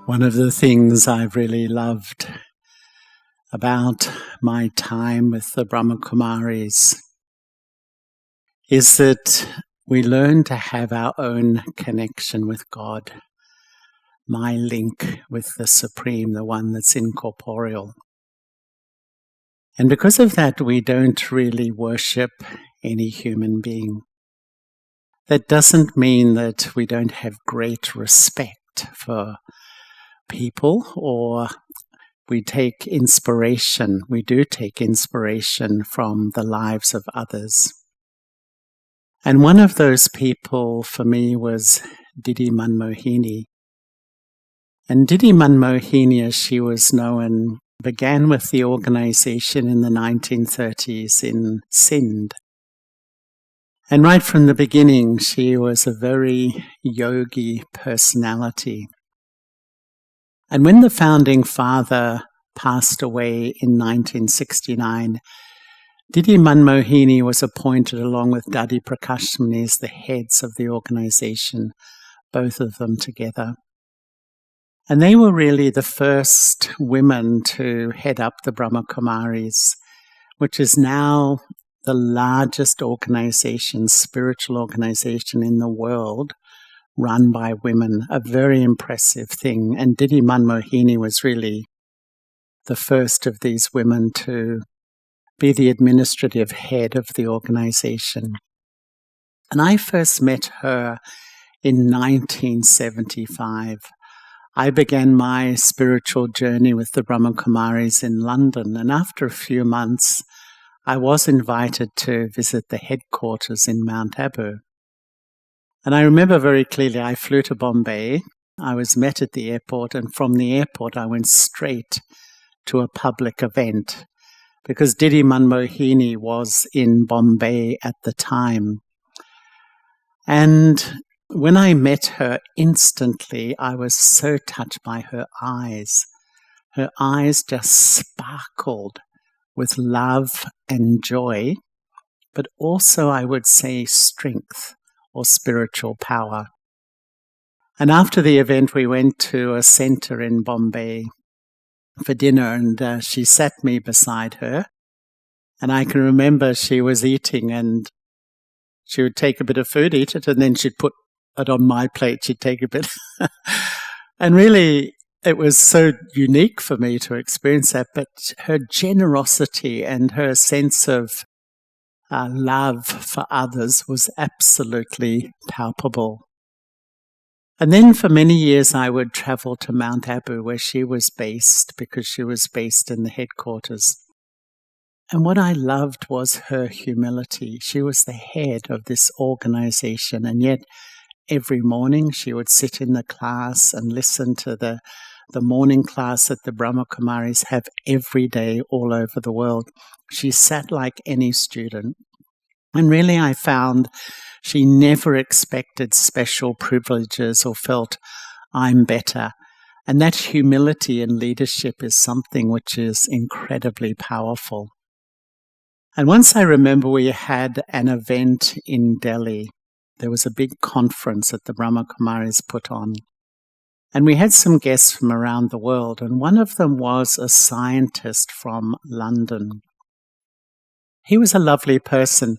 One of the things I've really loved about my time with the Brahma Kumaris is that we learn to have our own connection with God, my link with the Supreme, the one that's incorporeal. And because of that, we don't really worship any human being. That doesn't mean that we don't have great respect for people, or we take inspiration. We do take inspiration from the lives of others. And one of those people for me was Didi Manmohini. And Didi Manmohini, as she was known, began with the organization in the 1930s in Sindh. And right from the beginning, she was a very yogi personality. And when the founding father passed away in 1969, Didi Manmohini was appointed along with Dadi Prakashmani as the heads of the organization, both of them together. And they were really the first women to head up the Brahma Kumaris, which is now the largest organization, spiritual organization in the world, run by women, a very impressive thing. And Didi Manmohini was really the first of these women to be the administrative head of the organization. And I first met her in 1975. I began my spiritual journey with the Brahma Kumaris in London, and after a few months, I was invited to visit the headquarters in Mount Abu. And I remember very clearly, I flew to Bombay. I was met at the airport, and from the airport, I went straight to a public event because Didi Manmohini was in Bombay at the time. And when I met her, instantly, I was so touched by her eyes. Her eyes just sparkled with love and joy, but also, I would say, strength or spiritual power. And after the event, we went to a center in Bombay for dinner, and she sat me beside her. And I can remember she was eating, and she would take a bit of food, eat it, and then she'd put it on my plate. She'd take a bit. And really, it was so unique for me to experience that. But her generosity and her sense of love for others was absolutely palpable. And then for many years I would travel to Mount Abu where she was based, because she was based in the headquarters. And what I loved was her humility. She was the head of this organization, and yet every morning she would sit in the class and listen to the morning class that the Brahma Kumaris have every day all over the world. She sat like any student. And really I found she never expected special privileges or felt I'm better. And that humility in leadership is something which is incredibly powerful. And once I remember we had an event in Delhi. There was a big conference that the Brahma Kumaris put on. And we had some guests from around the world, and one of them was a scientist from London. He was a lovely person,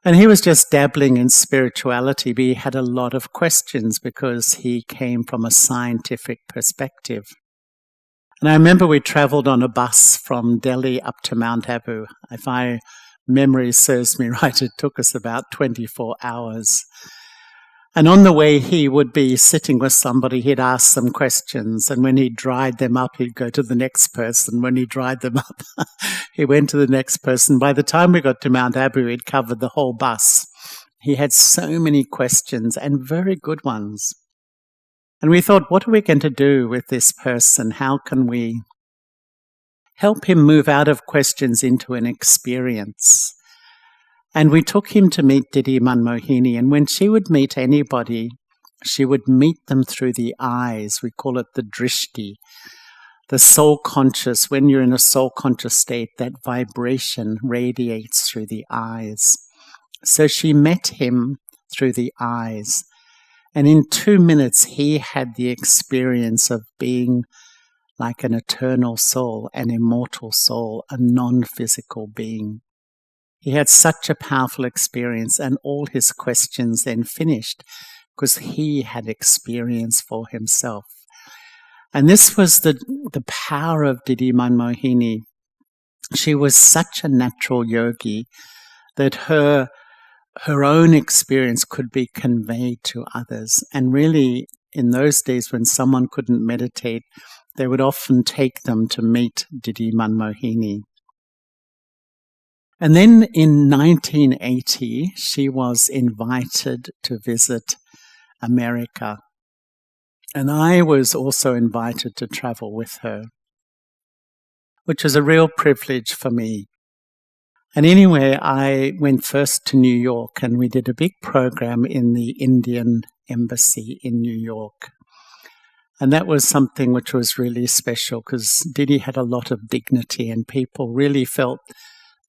and he was just dabbling in spirituality, but he had a lot of questions because he came from a scientific perspective. And I remember we traveled on a bus from Delhi up to Mount Abu. If my memory serves me right, it took us about 24 hours. And on the way, he would be sitting with somebody, he'd ask some questions, and when he dried them up, he'd go to the next person. When he dried them up, he went to the next person. By the time we got to Mount Abu, he'd covered the whole bus. He had so many questions, and very good ones. And we thought, what are we going to do with this person? How can we help him move out of questions into an experience? And we took him to meet Didi Manmohini, and when she would meet anybody, she would meet them through the eyes. We call it the drishti. The soul conscious, when you're in a soul conscious state, that vibration radiates through the eyes. So she met him through the eyes. And in 2 minutes, he had the experience of being like an eternal soul, an immortal soul, a non-physical being. He had such a powerful experience, and all his questions then finished because he had experience for himself. And this was the power of Didi Manmohini. She was such a natural yogi that her own experience could be conveyed to others. And really, in those days when someone couldn't meditate, they would often take them to meet Didi Manmohini. And then in 1980, she was invited to visit America. And I was also invited to travel with her, which was a real privilege for me. And anyway, I went first to New York, and we did a big program in the Indian Embassy in New York. And that was something which was really special because Didi had a lot of dignity, and people really felt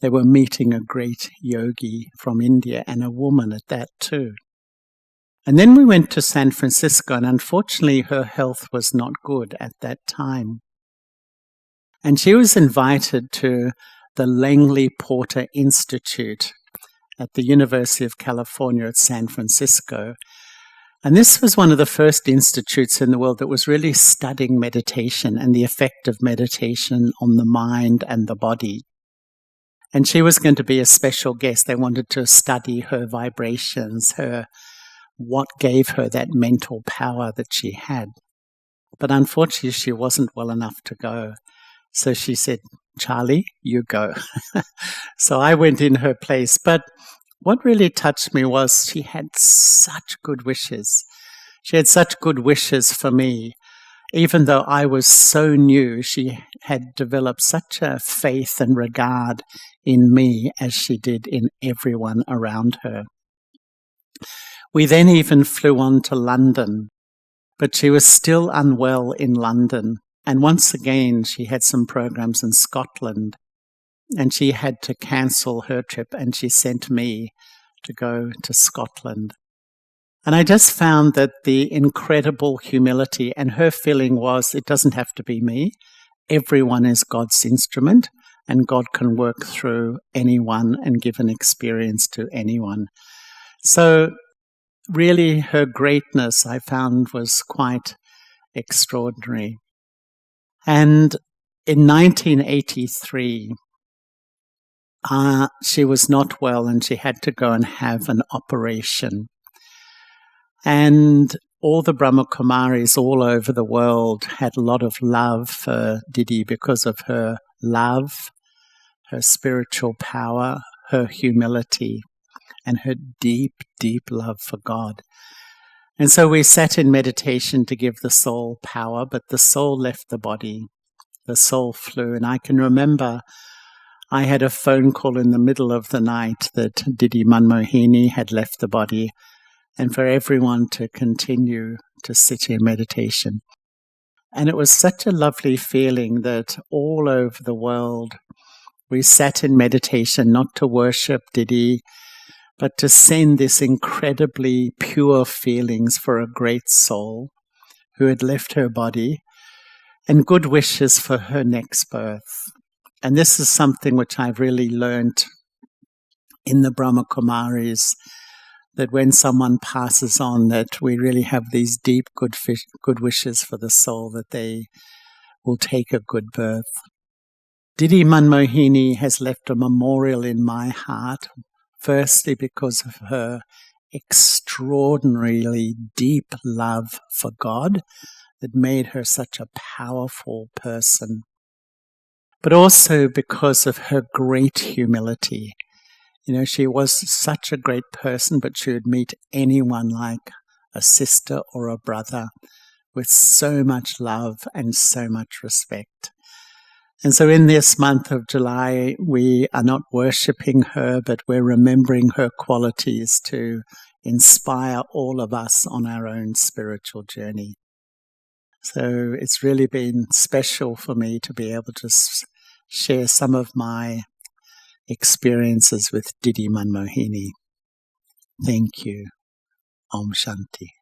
they were meeting a great yogi from India, and a woman at that too. And then we went to San Francisco, and unfortunately her health was not good at that time. And she was invited to the Langley Porter Institute at the University of California at San Francisco. And this was one of the first institutes in the world that was really studying meditation and the effect of meditation on the mind and the body. And she was going to be a special guest. They wanted to study her vibrations, what gave her that mental power that she had. But unfortunately, she wasn't well enough to go. So she said, "Charlie, you go." So I went in her place. But what really touched me was she had such good wishes. She had such good wishes for me. Even though I was so new, she had developed such a faith and regard in me as she did in everyone around her. We then even flew on to London, but she was still unwell in London. And once again, she had some programs in Scotland, and she had to cancel her trip, and she sent me to go to Scotland. And I just found that the incredible humility, and her feeling was, it doesn't have to be me. Everyone is God's instrument, and God can work through anyone and give an experience to anyone. So really, her greatness, I found, was quite extraordinary. And in 1983, she was not well, and she had to go and have an operation. And all the Brahma Kumaris all over the world had a lot of love for Didi because of her love, her spiritual power, her humility, and her deep, deep love for God. And so we sat in meditation to give the soul power, but the soul left the body. The soul flew. And I can remember I had a phone call in the middle of the night that Didi Manmohini had left the body, and for everyone to continue to sit in meditation. And it was such a lovely feeling that all over the world we sat in meditation, not to worship Didi, but to send this incredibly pure feelings for a great soul who had left her body, and good wishes for her next birth. And this is something which I've really learned in the Brahma Kumaris, that when someone passes on, that we really have these deep good wishes for the soul, that they will take a good birth. Didi Manmohini has left a memorial in my heart, firstly because of her extraordinarily deep love for God that made her such a powerful person, but also because of her great humility. You know, she was such a great person, but she would meet anyone like a sister or a brother with so much love and so much respect. And so in this month of July, we are not worshipping her, but we're remembering her qualities to inspire all of us on our own spiritual journey. So it's really been special for me to be able to share some of my experiences with Didi Manmohini. Thank you. Om Shanti.